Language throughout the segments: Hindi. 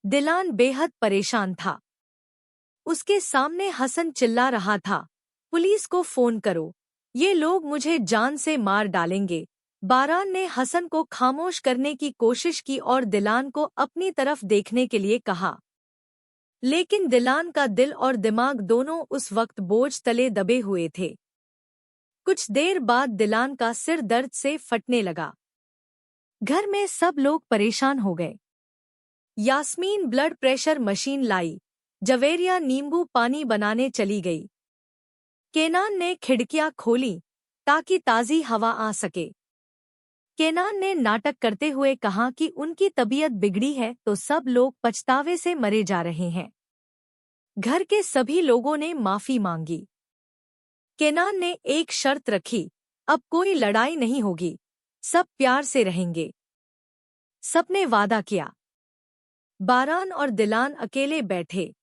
दिलान बेहद परेशान था। उसके सामने हसन चिल्ला रहा था, पुलिस को फोन करो, ये लोग मुझे जान से मार डालेंगे। बारान ने हसन को खामोश करने की कोशिश की और दिलान को अपनी तरफ देखने के लिए कहा, लेकिन दिलान का दिल और दिमाग दोनों उस वक्त बोझ तले दबे हुए थे। कुछ देर बाद दिलान का सिर दर्द से फटने लगा। घर में सब लोग परेशान हो गए। यास्मीन ब्लड प्रेशर मशीन लाई, जवेरिया नींबू पानी बनाने चली गई। केनान ने खिड़कियां खोली ताकि ताज़ी हवा आ सके। केनान ने नाटक करते हुए कहा कि उनकी तबीयत बिगड़ी है तो सब लोग पछतावे से मरे जा रहे हैं। घर के सभी लोगों ने माफी मांगी। केनान ने एक शर्त रखी, अब कोई लड़ाई नहीं होगी, सब प्यार से रहेंगे। सबने वादा किया। बारान और दिलान अकेले बैठे।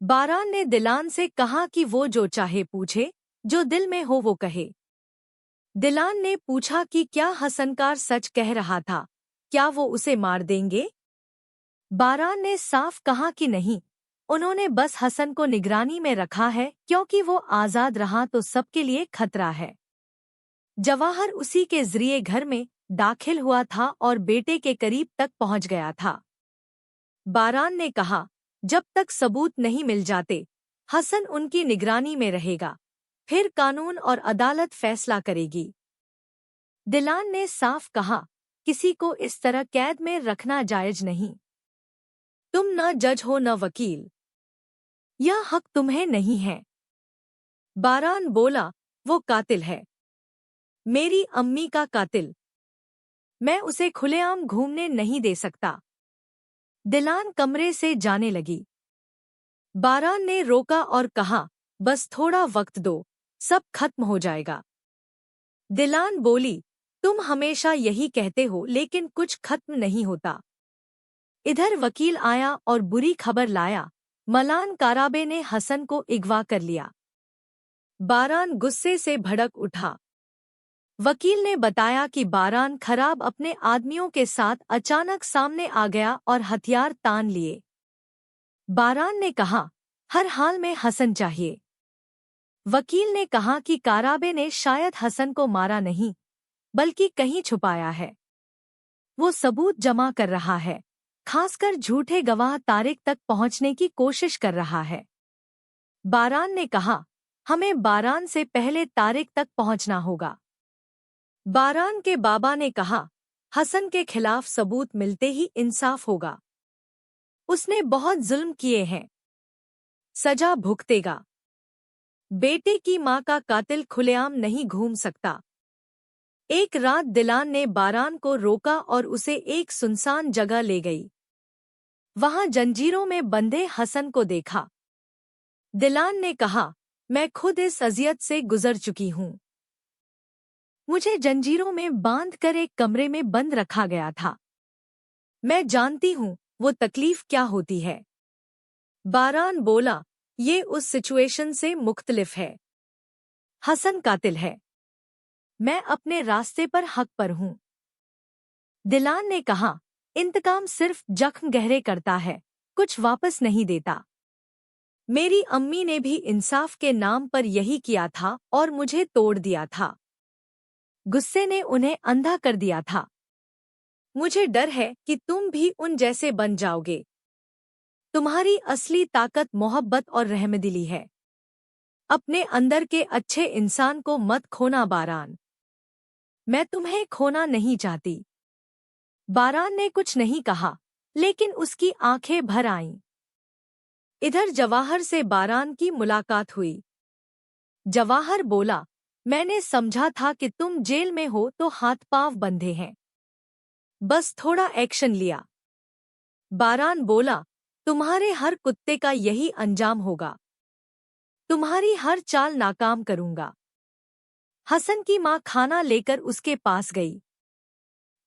बारान ने दिलान से कहा कि वो जो चाहे पूछे, जो दिल में हो वो कहे। दिलान ने पूछा कि क्या हसनकार सच कह रहा था, क्या वो उसे मार देंगे? बारान ने साफ कहा कि नहीं, उन्होंने बस हसन को निगरानी में रखा है क्योंकि वो आजाद रहा तो सबके लिए खतरा है। जवाहर उसी के जरिए घर में दाखिल हुआ था और बेटे के करीब तक पहुंच गया था। बारान ने कहा, जब तक सबूत नहीं मिल जाते, हसन उनकी निगरानी में रहेगा, फिर कानून और अदालत फैसला करेगी। दिलान ने साफ कहा, किसी को इस तरह कैद में रखना जायज नहीं। तुम न जज हो न वकील, यह हक तुम्हें नहीं है। बारान बोला, वो कातिल है, मेरी अम्मी का कातिल, मैं उसे खुलेआम घूमने नहीं दे सकता। दिलान कमरे से जाने लगी। बारान ने रोका और कहा, बस थोड़ा वक्त दो, सब खत्म हो जाएगा। दिलान बोली, तुम हमेशा यही कहते हो लेकिन कुछ खत्म नहीं होता। इधर वकील आया और बुरी खबर लाया, मलान काराबे ने हसन को अगवा कर लिया। बारान गुस्से से भड़क उठा। वकील ने बताया कि बारान खराब अपने आदमियों के साथ अचानक सामने आ गया और हथियार तान लिए। बारान ने कहा, हर हाल में हसन चाहिए। वकील ने कहा कि काराबे ने शायद हसन को मारा नहीं, बल्कि कहीं छुपाया है। वो सबूत जमा कर रहा है, खासकर झूठे गवाह तारिक तक पहुंचने की कोशिश कर रहा है। बारान ने कहा, हमें बारान से पहले तारिक तक पहुंचना होगा। बारान के बाबा ने कहा, हसन के खिलाफ सबूत मिलते ही इंसाफ होगा। उसने बहुत जुल्म किए हैं, सजा भुगतेगा। बेटे की मां का कातिल खुलेआम नहीं घूम सकता। एक रात दिलान ने बारान को रोका और उसे एक सुनसान जगह ले गई। वहां जंजीरों में बंधे हसन को देखा। दिलान ने कहा, मैं खुद इस अजियत से गुजर चुकी हूं। मुझे जंजीरों में बांधकर एक कमरे में बंद रखा गया था। मैं जानती हूं वो तकलीफ क्या होती है। बारान बोला, ये उस सिचुएशन से मुख्तलिफ है। हसन कातिल है, मैं अपने रास्ते पर हक पर हूं। दिलान ने कहा, इंतकाम सिर्फ जख्म गहरे करता है, कुछ वापस नहीं देता। मेरी अम्मी ने भी इंसाफ के नाम पर यही किया था और मुझे तोड़ दिया था। गुस्से ने उन्हें अंधा कर दिया था। मुझे डर है कि तुम भी उन जैसे बन जाओगे। तुम्हारी असली ताकत मोहब्बत और रहमदिली है। अपने अंदर के अच्छे इंसान को मत खोना बारान। मैं तुम्हें खोना नहीं चाहती। बारान ने कुछ नहीं कहा, लेकिन उसकी आंखें भर आईं। इधर जवाहर से बारान की मुलाकात हुई। जवाहर बोला, मैंने समझा था कि तुम जेल में हो तो हाथ पांव बंधे हैं, बस थोड़ा एक्शन लिया। बारान बोला, तुम्हारे हर कुत्ते का यही अंजाम होगा। तुम्हारी हर चाल नाकाम करूंगा। हसन की मां खाना लेकर उसके पास गई।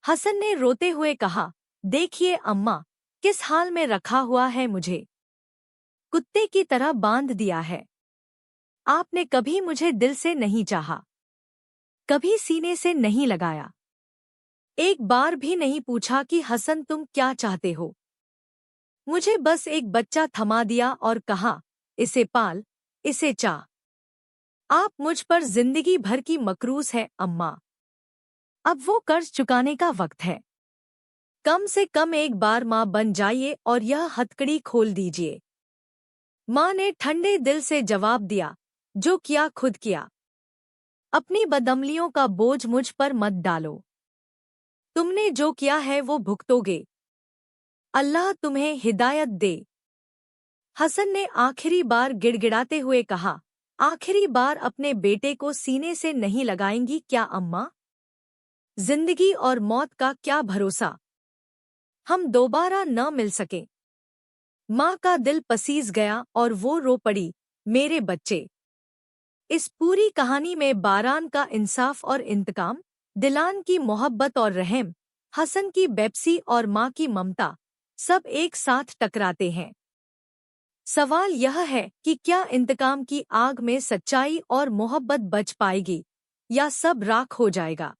हसन ने रोते हुए कहा, देखिए अम्मा, किस हाल में रखा हुआ है मुझे। कुत्ते की तरह बांध दिया है। आपने कभी मुझे दिल से नहीं चाहा, कभी सीने से नहीं लगाया, एक बार भी नहीं पूछा कि हसन तुम क्या चाहते हो। मुझे बस एक बच्चा थमा दिया और कहा, इसे पाल, इसे चाह। आप मुझ पर जिंदगी भर की मकरूज है अम्मा। अब वो कर्ज चुकाने का वक्त है। कम से कम एक बार माँ बन जाइए और यह हथकड़ी खोल दीजिए। माँ ने ठंडे दिल से जवाब दिया, जो किया खुद किया। अपनी बदअमलियों का बोझ मुझ पर मत डालो। तुमने जो किया है वो भुगतोगे। अल्लाह तुम्हें हिदायत दे। हसन ने आखिरी बार गिड़गिड़ाते हुए कहा, आखिरी बार अपने बेटे को सीने से नहीं लगाएंगी क्या अम्मा? जिंदगी और मौत का क्या भरोसा, हम दोबारा न मिल सके। माँ का दिल पसीज गया और वो रो पड़ी, मेरे बच्चे। इस पूरी कहानी में बारान का इंसाफ और इंतकाम, दिलान की मोहब्बत और रहम, हसन की बेप्सी और माँ की ममता, सब एक साथ टकराते हैं। सवाल यह है कि क्या इंतकाम की आग में सच्चाई और मोहब्बत बच पाएगी या सब राख हो जाएगा?